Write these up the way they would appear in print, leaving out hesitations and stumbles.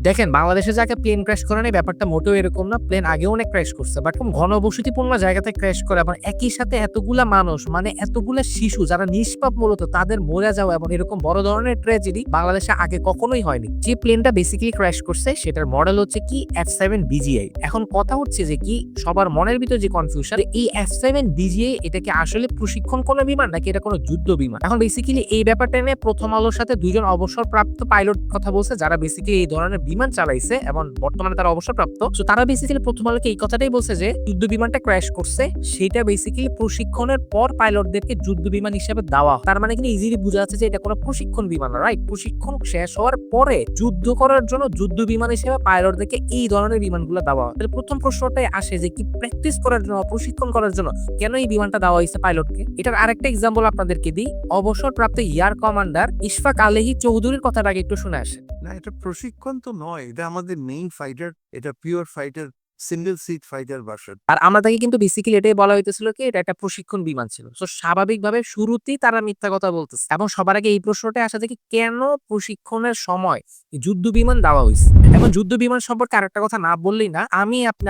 দেখেন বাংলাদেশে যাকে প্লেন ক্র্যাশ করে নেই ব্যাপারটা মোটেও এরকম না। প্লেন আগেও অনেক ক্র্যাশ করছে, বাট ঘনবসতিপূর্ণ জায়গাতে ক্র্যাশ করে এবং একই সাথে এতগুলা মানুষ মানে এতগুলা শিশু যারা নিষ্পাপ মূলত তাদের মরে যাওয়া এবং এরকম বড় ধরনের ট্র্যাজেডি বাংলাদেশে আগে কখনোই হয়নি। যে প্লেনটা বেসিক্যালি ক্র্যাশ করছে সেটার মডেল হচ্ছে কি F7 BGI। এখন কথা হচ্ছে যে কি সবার মনের ভিতর যে কনফিউশন, এই F7 BGI এটা কি আসলে প্রশিক্ষণ কোনো বিমান নাকি এটা কোনো যুদ্ধ বিমান? এখন বেসিক্যালি এই ব্যাপারটা নিয়ে প্রথম আলোর সাথে দুইজন অবসরপ্রাপ্ত পাইলট কথা বলছে যারা বেসিক্যালি এই ধরনের বিমান চালাইছে এবং বর্তমানে তারা অবসরপ্রাপ্ত। তো তারা বেসিক্যালি প্রথম আলোকে এই কথাটাই বলছে যে যুদ্ধ বিমানটা ক্র্যাশ করছে সেটা বেসিক্যালি প্রশিক্ষণের পর পাইলটদেরকে যুদ্ধ বিমান হিসেবে দেওয়া। তার মানে কিন্তু ইজিলি বোঝা যাচ্ছে যে এটা কোনো প্রশিক্ষণ বিমান না, রাইট? প্রশিক্ষণ শেষ হওয়ার পরে যুদ্ধ করার জন্য যুদ্ধ বিমান হিসেবে পাইলটদেরকে এই ধরনের বিমানগুলো দেওয়া। তাহলে প্রথম প্রশ্নটাই আসে যে কি প্র্যাকটিস করার জন্য, প্রশিক্ষণ করার জন্য কেন এই বিমানটা দেওয়া হয়েছে পাইলটকে? এটার আরেকটা এক্সাম্পল আপনাদেরকে দিই। অবসরপ্রাপ্ত এয়ার কমান্ডার ইশফাক আলহি চৌধুরীর কথাটা আগে একটু শুনে আসে। না, এটা প্রশিক্ষণ তো নয়, এটা আমাদের মেইন ফাইটার, এটা pure fighter, single seat fighter version. আর আমরা তাকে কিন্তু বেসিক্যালি এটাই বলা হইতেছিল কি এটা একটা প্রশিক্ষণ বিমান ছিল। তো স্বাভাবিকভাবে শুরুতেই তারা মিথ্যা কথা বলতেছে এবং সবার আগে এই প্রশ্নটা আসা থেকে কেন প্রশিক্ষণের সময় যুদ্ধ বিমান দেওয়া হয়েছে। এবং যুদ্ধ বিমান সম্পর্কে আরেকটা কথা না বললেই না,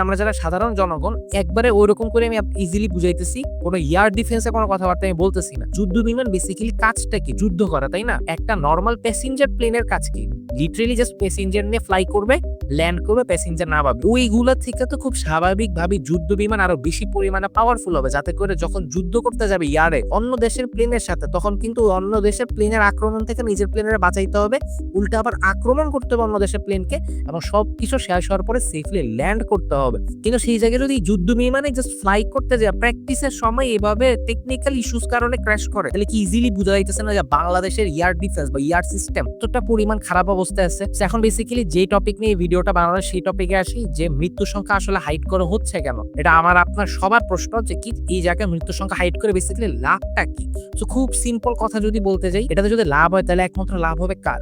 আমরা যারা সাধারণ জনগণ একবারে ওইরকম করে আমি ইজিলি বুঝাইতেছি, কোনো এয়ার ডিফেন্সে কোনো কথাবার্তা আমি বলতেছি না। যুদ্ধ বিমান বেসিক্যালি কাজটা কি? যুদ্ধ করা, তাই না? একটা নর্মাল প্যাসেঞ্জার প্লেনের কাজ কি? লিটারেলি জাস্ট প্যাসেঞ্জার নিয়ে ফ্লাই করবে, ল্যান্ড করবে, প্যাসেঞ্জার না পাবে। ওইগুলা থেকে তো খুব স্বাভাবিকভাবে যুদ্ধ বিমান আরো বেশি পরিমাণে পাওয়ারফুল হবে, যাতে করে যখন যুদ্ধ করতে যাবে ইয়ারে অন্য দেশের প্লেনের সাথে, তখন কিন্তু অন্য দেশের প্লেনের আক্রমণ থেকে নিজের প্লেনের বাঁচাইতে হবে, উল্টা আবার আক্রমণ করতে হবে অন্য দেশের প্লেনকে এবং সবকিছু শেষ হওয়ার পরে সেফলি ল্যান্ড করতে হবে। কিন্তু সেই জায়গায় যদি যুদ্ধ বিমানে জাস্ট ফ্লাই করতে যায় প্র্যাকটিসের সময় এভাবে টেকনিক্যাল ইস্যুস কারণে ক্র্যাশ করে, তাহলে কি ইজিলি বোঝা যাইতেছে না যে বাংলাদেশের এয়ার ডিফেন্স বা এয়ার সিস্টেম কতটা পরিমাণ খারাপ অবস্থায় আছে? এখন বেসিক্যালি যে টপিক নিয়ে ভিডিওটা বানানো সেই টপিকে আসি, যে মৃত্যু সংখ্যা আসলে হাইড করা হচ্ছে কেন? এটা আমার আপনার সবার প্রশ্ন যে কি এই জায়গায় মৃত্যু সংখ্যা হাইড করে বেসিক্যালি লাভটা কি? তো খুব সিম্পল কথা যদি বলতে যাই, এটাতে যদি লাভ হয় তাহলে একমাত্র লাভ হবে কার?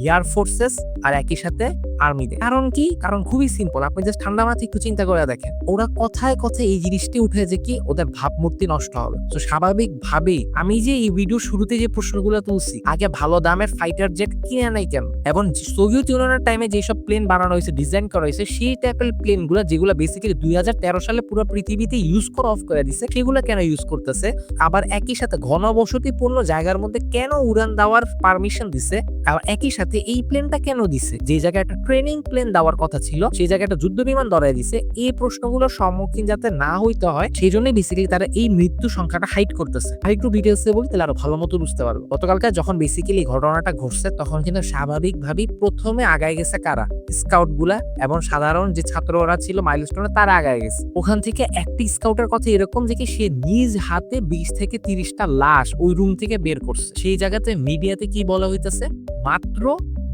এয়ার ফোর্সেস আর একই সাথে আর্মিদের। কারণ কি? কারণ খুবই সিম্পল, আপনি জাস্ট ঠান্ডা মাথায় একটু চিন্তা করে দেখেন, ওরা কথায় কথায় এই জিনিসটি উঠে যে কি ওদের ভাবমূর্তি নষ্ট হবে। তো স্বাভাবিকভাবেই আমি যে এই ভিডিও শুরুতে যে প্রশ্নগুলো তুলছি, আগে ভালো দামের ফাইটার জেট কিনে নাই কেন? এবং সোভিয়েত ইউনিয়নের টাইমে যেসব প্লেন বানানো হয়েছে, ডিজাইন করা হয়েছে, সেই টাইপের প্লেন গুলা যেগুলো বেসিক্যালি 2013 সালে পুরো পৃথিবীতে ইউজ করা অফ করে দিছে, সেগুলো কেন ইউজ করতেছে? আবার একই সাথে ঘনবসতিপূর্ণ জায়গার মধ্যে কেন উড়ান দেওয়ার পারমিশন দিছে? আবার একই সাথে এই প্লেনটা কেন দিছে? যে জায়গায় একটা ট্রেনিং প্লেন দেওয়ার কথা ছিল সেই জায়গায় একটা যুদ্ধ বিমান ধরায় দিছে। এই প্রশ্নগুলোর সম্মুখীন যাতে না হইতে হয় সেই জন্যই বেসিক্যালি তারা এই মৃত্যু সংখ্যাটা হাইড করতেছে। আর একটু ডিটেলসে বলি তাহলে আরো ভালো মতো বুঝতে পারবো। গতকালকে যখন বেসিক্যালি ঘটনাটা ঘটছে তখন কিন্তু স্বাভাবিকভাবেই প্রথমে আগায় গেছে কারা? স্কাউট গুলা এবং সাধারণ যে ছাত্ররা ছিল মাইলস্টোনে তারা আগায় গেছে। ওখান থেকে একটি স্কাউটের কথা এরকম যে কি সে নিজ হাতে 20 থেকে 30টা লাশ ওই রুম থেকে বের করছে। সেই জায়গাতে মিডিয়াতে কি বলা হইতেছে? মাত্র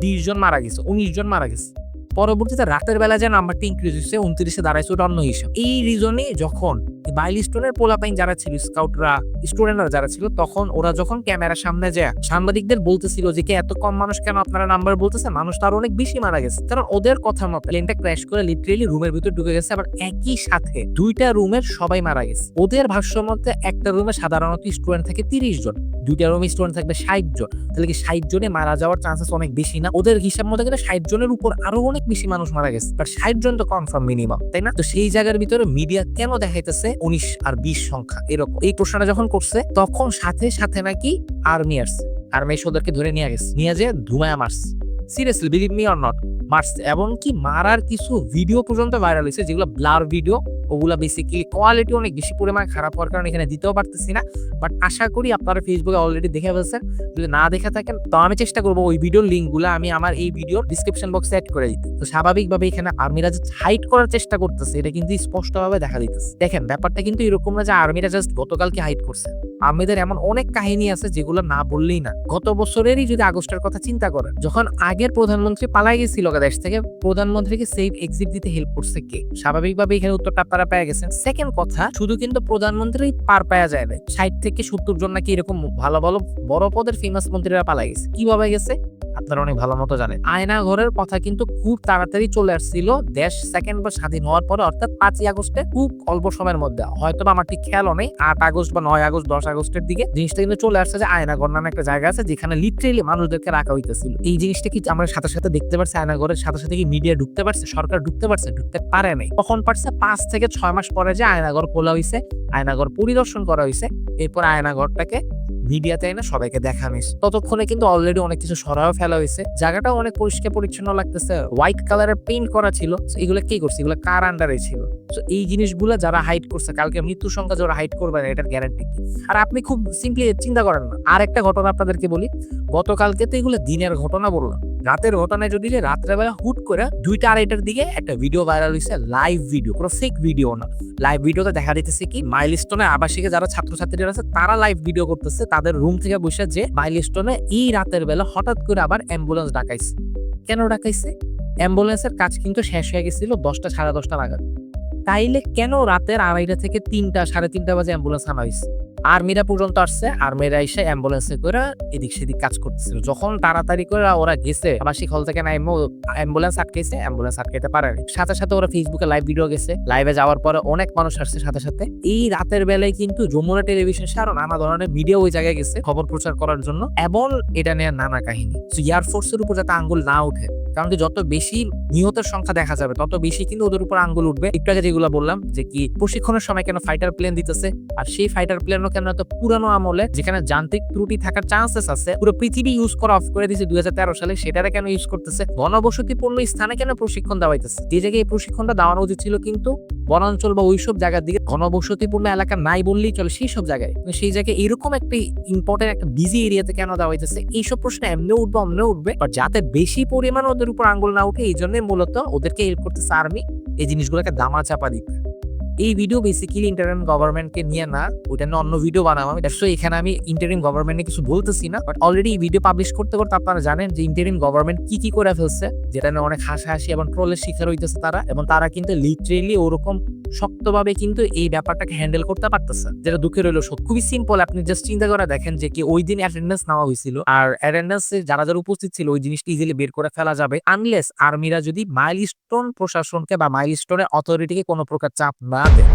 20 জন মারা গেছে, 19 জন মারা গেছে। পরবর্তীতে রাতের বেলা যে নাম্বারটি ইনক্রিজ হয়েছে 29-এ দাঁড়াইছে, ওটা অন্য হিসাব। এই রিজনে যখন মাইলস্টোনের পোলাপাইন যারা ছিল, স্কাউটরা, স্টুডেন্টরা যারা ছিল, তখন ওরা যখন ক্যামেরার সামনে যায় সাংবাদিকদের বলতেছিল যে এত কম মানুষ কেন আপনারা নাম্বার বলতেছে, মানুষ তো আরো অনেক বেশি মারা গেছে। কারণ ওদের কথা মতো প্লেনটা ক্র্যাশ করে লিটারেলি রুমের ভিতর ঢুকে গেছে, আবার একই সাথে 2টা রুমের সবাই মারা গেছে। ওদের ভাষ্য মতে একটা রুমে সাধারণত স্টুডেন্ট থাকে 30 জন, 2টা রুমে স্টুডেন্ট থাকবে 60 জন। তাহলে কি 60 জনে মারা যাওয়ার চান্সেস অনেক বেশি না? ওদের হিসাব মতো গেলে 60 জনের উপর আরো অনেক বেশি মানুষ মারা গেছে, বাট 60 জন তো কনফার্ম মিনিমাম, তাই না? তো সেই জায়গার ভিতরে মিডিয়া কেন দেখাইতেছে 19 আর 20 সংখ্যা এরকম? এই প্রশ্নটা যখন করছে তখন সাথে সাথে নাকি আর্মি আসছে, আর্মি ওদেরকে ধরে নিয়ে গেছে, নিয়ে যে ধুমায়া মারছে। Seriously, believe me or not, মারছে। এবং কি মারার কিছু ভিডিও পর্যন্ত ভাইরাল হয়েছে যেগুলো ব্লার ভিডিও, ওগুলা বেসিক্যালি কোয়ালিটি অনেক বেশি পরিমাণে খারাপ হওয়ার কারণে এখানে দিতেও পারতেছি না। বাট আশা করি আপনারা ফেসবুকে অলরেডি দেখে ফেলছেন। যদি না দেখে থাকেন তো আমি চেষ্টা করবো ওই ভিডিওর লিঙ্কগুলো আমি আমার এই ভিডিওর ডিসক্রিপশন বক্সে অ্যাড করে দিতে। তো স্বাভাবিকভাবে এখানে আর্মিরা যে হাইড করার চেষ্টা করতেছে এটা কিন্তু স্পষ্টভাবে দেখা দিতেছে। দেখেন ব্যাপারটা কিন্তু এরকম না যে আর্মিরা জাস্ট গতকালকে হাইড করছে। আর্মিদের এমন অনেক কাহিনী আছে যেগুলো না বললেই না। গত বছরেরই যদি আগস্টের কথা চিন্তা করেন, যখন আগের প্রধানমন্ত্রী পালাই গেছিল দেশ থেকে, প্রধানমন্ত্রীকে সেফ এক্সিট দিতে হেল্প করছে কে? স্বাভাবিকভাবে এখানে উত্তরটা আপনারা পেয়ে গেছেন। সেকেন্ড কথা, শুধু কিন্তু প্রধানমন্ত্রী পার পাওয়া যায় না, 60 থেকে 70 জন নাকি এরকম ভালো ভালো বড় পদের ফেমাস মন্ত্রীরা পালাই গেছে। কিভাবে গেছে? আপনারা অনেক ভালো মতো জানেন। আয়নাঘরের কথা কিন্তু খুব তাড়াতাড়ি চলে আসছিল দেশ সেকেন্ড বা স্বাধীন হওয়ার পরে, অর্থাৎ 5ই আগস্টে খুব অল্প সময়ের মধ্যে। হয়তোবা আমার ঠিক খেয়ালও নেই 8 আগস্ট বা 9 আগস্ট 10 আগস্টের দিকে জিনিসটা কিন্তু চলে আসছে যে আয়নাঘর নামে একটা জায়গা আছে যেখানে লিটারেলি মানুষদেরকে রাখা হইতেছিল। এই জিনিসটা কি আমরা সাথে সাথে দেখতে পারছি? আয়নাঘরের সাথে সাথে কি মিডিয়া ঢুকতে পারছে? সরকার ঢুকতে পারছে? ঢুকতে পারে নাই। কখন পারছে? 5 থেকে 6 মাস পরে যে আয়নাঘর খোলা হইছে, আয়নাঘর পরিদর্শন করা হইছে, এরপর আয়নাঘরটাকে মিডিয়াতে এনে সবাইকে দেখানো হইছে। ততক্ষণে কিন্তু অলরেডি অনেক কিছু সরাও ফেলা হয়েছে, জায়গাটাও অনেক পরিষ্কার পরিচ্ছন্ন লাগতেছে, হোয়াইট কালারের পেইন্ট করা ছিল। এগুলো কি করছে? এগুলো কার আন্ডারে ছিল? এই জিনিসগুলো যারা হাইড করছে, কালকে মৃত্যু সংখ্যা যারা হাইড করবে না, এটার গ্যারান্টি কি? আর আপনি খুব সিম্পলি চিন্তা করেন না। আর একটা ঘটনা আপনাদেরকে বলি, গতকালকে তো এগুলো দিনের ঘটনা বললাম, রাতের ঘটনায় যদি রাত্রেবেলা হুট করে 2টা 2:30টার দিকে একটা ভিডিও ভাইরাল হয়েছে, লাইভ ভিডিও, কোনো ফেক ভিডিও না। লাইভ ভিডিওতে দেখা যাইতেছে কি মাইলস্টোনে আবাসিকে যারা ছাত্রছাত্রীরা আছে তারা লাইভ ভিডিও করতেছে তাদের রুম থেকে বসে, যে মাইলস্টোনে এই রাতের বেলা হঠাৎ করে আবার অ্যাম্বুলেন্স ডাকাইছে। কেন ডাকাইছে? অ্যাম্বুলেন্সের কাজ কিন্তু শেষ হয়ে গেছিল 10টা 10:30 নাগাদ। তাইলে কেন রাতের 2:30 থেকে 3টা 3:30 বাজে অ্যাম্বুলেন্স আনা হয়েছে? আর্মিরা পর্যন্ত আসছে, আর্মিরা এসে অ্যাম্বুলেন্সে করে এদিক সেদিক কাজ করতেছিল। যখন তাড়াতাড়ি করে ওরা গেছে আবাসিক হল থেকে নাইমো, অ্যাম্বুলেন্স আটকেছে, অ্যাম্বুলেন্স আটকাইতে পারেনি। সাথে সাথে ওরা ফেসবুকে লাইভ ভিডিও গেছে, লাইভে যাওয়ার পরে অনেক মানুষ আসছে সাথে সাথে। এই রাতের বেলায় কিন্তু যমুনা টেলিভিশন সহ আরো নানা ধরনের মিডিয়া ওই জায়গায় গেছে খবর প্রচার করার জন্য, এবং এটা নিয়ে নানা কাহিনী। এয়ারফোর্সের উপর যাতে আঙ্গুল না উঠে, কারণ কি যত বেশি নিহতের সংখ্যা দেখা যাবে তত বেশি কিন্তু ওদের উপর আঙ্গুল উঠবে। একটু আগে যেগুলো বললাম যে কি প্রশিক্ষণের সময় কেন ফাইটার প্লেন দিতেছে, আর সেই ফাইটার প্লেনও কেন এত পুরানো আমলে যেখানে যান্ত্রিক ত্রুটি থাকার চান্সেস আছে, পুরো পৃথিবী ইউজ করা অফ করে দিয়েছে 2013 সালে, সেটারে কেন ইউজ করতেছে? ঘনবসতিপূর্ণ স্থানে কেন প্রশিক্ষণ দেওয়া হইতেছে? যে জায়গায় এই প্রশিক্ষণটা দেওয়ানো উচিত ছিল কিন্তু বনাঞ্চল বা ওইসব জায়গার দিকে, ঘনবসতিপূর্ণ এলাকা নাই বললেই চলে সেই সব জায়গায়, সেই জায়গায় এরকম একটা ইম্পর্টেন্ট একটা বিজি এরিয়াতে কেন দেওয়া হইতেছে? এইসব প্রশ্ন এমনি উঠবে অমনে উঠবে, বাট যাতে বেশি পরিমাণ ওদের উপর আঙ্গুল না উঠে এই জন্য মূলত ওদেরকে হেল্প করতেছে আর্মি এই জিনিসগুলোকে দামা চাপা দিতে। এই ভিডিও বেসিক্যালি ইন্টারিম গভর্নমেন্টকে নিয়ে না, ওইটা নিয়ে অন্য ভিডিও বানাবো আমি। দ্যাটস এখানে আমি ইন্টারিম গভর্নমেন্টে কিছু বলতেছি না, বাট অলরেডি এই ভিডিও পাবলিশ করতে করতে আপনারা জানেন যে ইন্টারিম গভর্নমেন্ট কি কি করে ফেলছে, যেটা নিয়ে অনেক হাসাহাসি এবং ট্রোলের শিকার হইতেছে তারা, এবং তারা কিন্তু লিটারেলি ওরকম শক্তভাবে কিন্তু এই ব্যাপারটাকে হ্যান্ডেল করতে পারতেছে, যেটা দুঃখের হইলো সত্যি। খুবই সিম্পল, আপনি জাস্ট চিন্তা করে দেখেন যে কি ওই দিন অ্যাটেন্ডেন্স নেওয়া হয়েছিল, আর অ্যাটেন্ডেন্সে যারা যারা উপস্থিত ছিল ওই জিনিসটা ইজিলি বের করে ফেলা যাবে, আনলেস আর্মিরা যদি মাইলস্টোন প্রশাসনকে বা মাইলস্টোনের অথরিটিকে কোনো প্রকার চাপ না দেয়।